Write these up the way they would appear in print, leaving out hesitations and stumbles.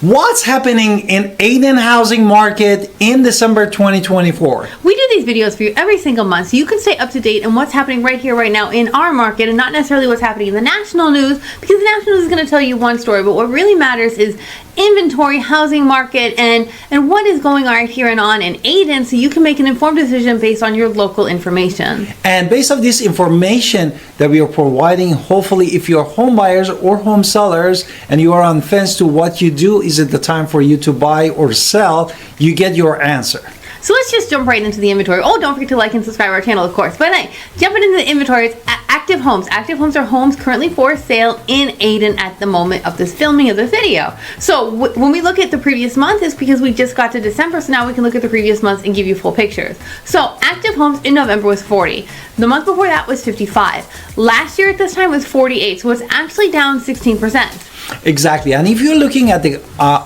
What's happening in Ayden housing market in December 2024? We do these videos for you every single month so you can stay up to date on what's happening right here, right now in our market, and not necessarily what's happening in the national news, because the national news is going to tell you one story, but what really matters is inventory, housing market, and what is going on here and on in Ayden, so you can make an informed decision based on your local information. And based on this information that we are providing, hopefully if you're home buyers or home sellers and you are on fence to what you do, is it the time for you to buy or sell, you get your answer. So let's just jump right into the inventory. Oh, don't forget to like and subscribe our channel, of course. But jumping into the inventory, it's active homes. Active homes are homes currently for sale in Ayden at the moment of this filming of this video. So when we look at the previous month, it's because we just got to December, so now we can look at the previous months and give you full pictures. So active homes in November was 40. The month before that was 55. Last year at this time was 48, so it's actually down 16%. Exactly. And if you're looking at the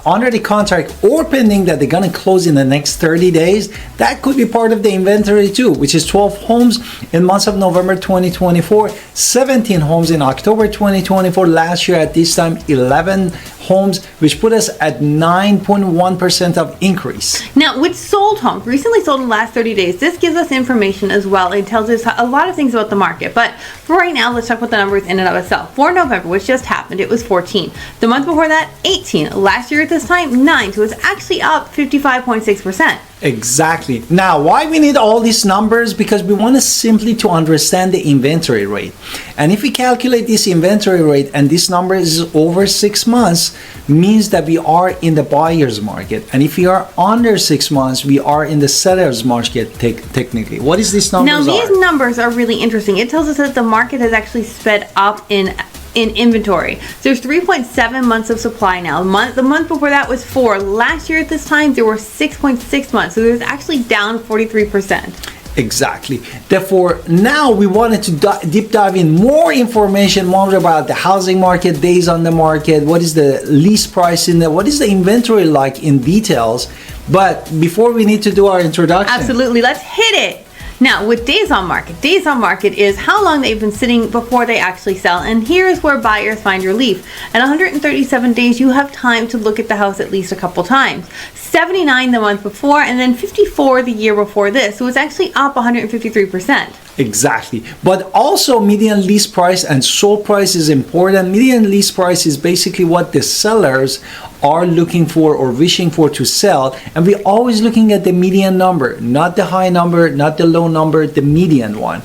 under the contract or pending that they're going to close in the next 30 days, that could be part of the inventory too, which is 12 homes in months of November 2024, 17 homes in October 2024. Last year at this time, 11 homes, which put us at 9.1% of increase. Now, with sold homes, recently sold in the last 30 days, this gives us information as well. It tells us a lot of things about the market. But for right now, let's talk about the numbers in and of itself. For November, which just happened, it was 14. The month before that, 18. Last year at this time, 9. So it's actually up 55.6%. Exactly. Now, why we need all these numbers? Because we want to simply to understand the inventory rate. And if we calculate this inventory rate and this number is over 6 months, means that we are in the buyer's market. And if we are under 6 months, we are in the seller's market technically. What is this number? Now, these numbers are really interesting. It tells us that the market has actually sped up in inventory. There's 3.7 months of supply now. The month before that was 4. Last year at this time, there were 6.6 months. So there's actually down 43%. Exactly. Therefore, now we wanted to deep dive in more information, more about the housing market, days on the market, what is the lease price in there, what is the inventory like in details. But before we need to do our introduction. Absolutely. Let's hit it. Now, with days on market is how long they've been sitting before they actually sell. And here's where buyers find relief. At 137 days, you have time to look at the house at least a couple times. 79 the month before, and then 54 the year before this. So it's actually up 153%. Exactly. But also median lease price and sold price is important. Median lease price is basically what the sellers are looking for or wishing for to sell. And we're always looking at the median number, not the high number, not the low number, the median one.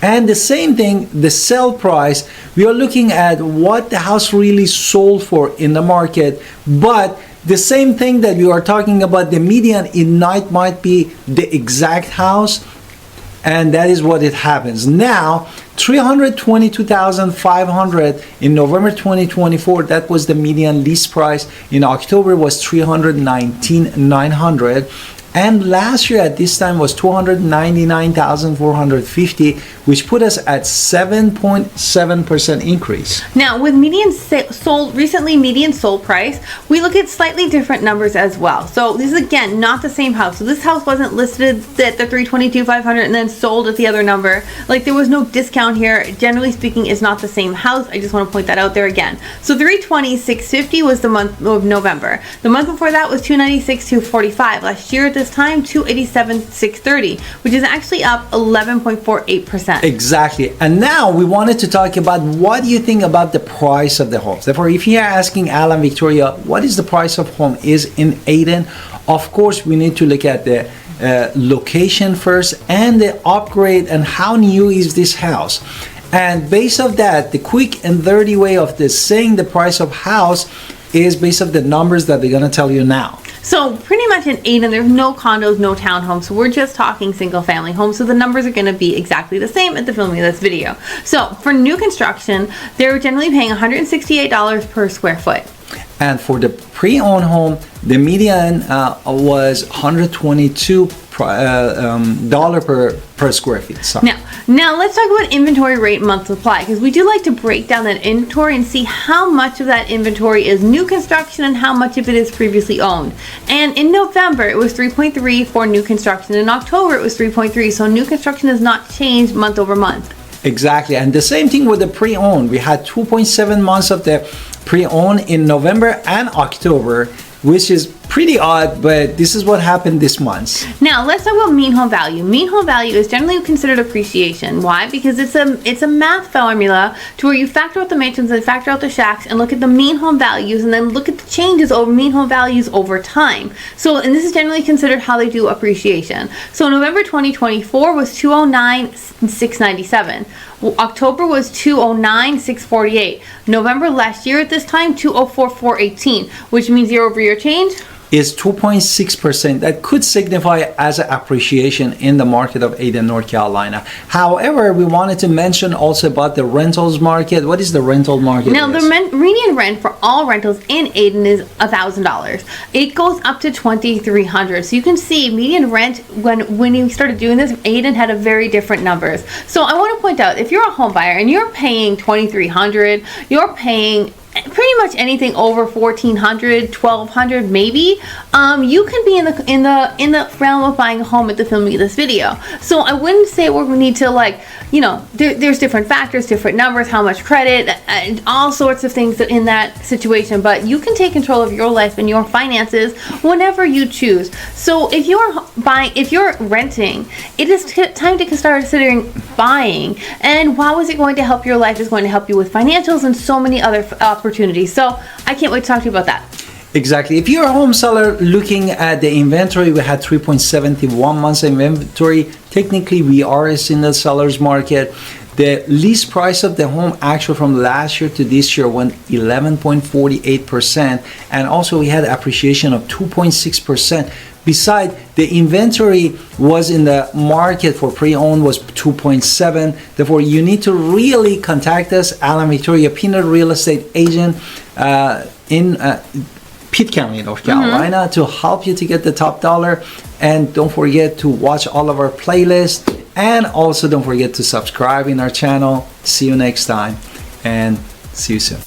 And the same thing, the sell price, we are looking at what the house really sold for in the market. But the same thing that we are talking about, the median, it might be the exact house. And that is what it happens. Now, 322,500 in November 2024, that was the median lease price. In October was 319,900. And last year at this time was 299,450, which put us at 7.7% increase. Now, with median sold price, we look at slightly different numbers as well. So this is again not the same house. So this house wasn't listed at the 322,500 and then sold at the other number. Like there was no discount here. Generally speaking, it's not the same house. I just want to point that out there again. So 320,650 was the month of November. The month before that was 296,245. Last year at this time, 287,630, which is actually up 11.48%. Exactly. And now we wanted to talk about what do you think about the price of the homes. Therefore, if you're asking Alan, Victoria, what is the price of home is in Ayden, of course we need to look at the location first and the upgrade and how new is this house. And based on that, the quick and dirty way of this saying the price of house is based on the numbers that they're going to tell you now. So pretty much in Ayden, there's no condos, no townhomes. So we're just talking single family homes. So the numbers are going to be exactly the same at the filming of this video. So for new construction, they're generally paying $168 per square foot. And for the pre-owned home, the median was $122 per square feet. Sorry. Now let's talk about inventory rate month supply, because we do like to break down that inventory and see how much of that inventory is new construction and how much of it is previously owned. And in November it was 3.3 for new construction. In October it was 3.3. So new construction has not changed month over month. Exactly. And the same thing with the pre-owned. We had 2.7 months of the pre-owned in November and October, which is pretty odd, but this is what happened this month. Now let's talk about mean home value. Mean home value is generally considered appreciation. Why? Because it's a math formula to where you factor out the mansions and factor out the shacks and look at the mean home values and then look at the changes over mean home values over time. So, and this is generally considered how they do appreciation. So November 2024 was 209,697. October was 209,648. November last year at this time 204,418, which means year-over-year change is 2.6%. That could signify as an appreciation in the market of Ayden, North Carolina. However, we wanted to mention also about the rentals market. What is the rental market? Now, the median rent for all rentals in Ayden is $1,000. It goes up to $2,300. So you can see median rent when you started doing this, Ayden had a very different numbers. So I want to point out, if you're a home buyer and you're paying $2,300, you're paying pretty much anything over $1,400, $1,200 maybe, you can be in the realm of buying a home at the filming of this video. So I wouldn't say we need to, like, you know, there's different factors, different numbers, how much credit, and all sorts of things in that situation, but you can take control of your life and your finances whenever you choose. So if you're renting, it is time to start considering buying, and how is it going to help your life? Is going to help you with financials and so many other opportunities. So I can't wait to talk to you about that. Exactly. If you're a home seller looking at the inventory, we had 3.71 months inventory. Technically, we are in the seller's market. The lease price of the home actually from last year to this year went 11.48%, and also we had appreciation of 2.6%. Besides, the inventory was in the market for pre-owned was 2.7. Therefore, you need to really contact us, Alan Victoria Peanut Real Estate Agent in Pitt County, North Carolina, to help you to get the top dollar. And don't forget to watch all of our playlists, and also don't forget to subscribe in our channel. See you next time, and see you soon.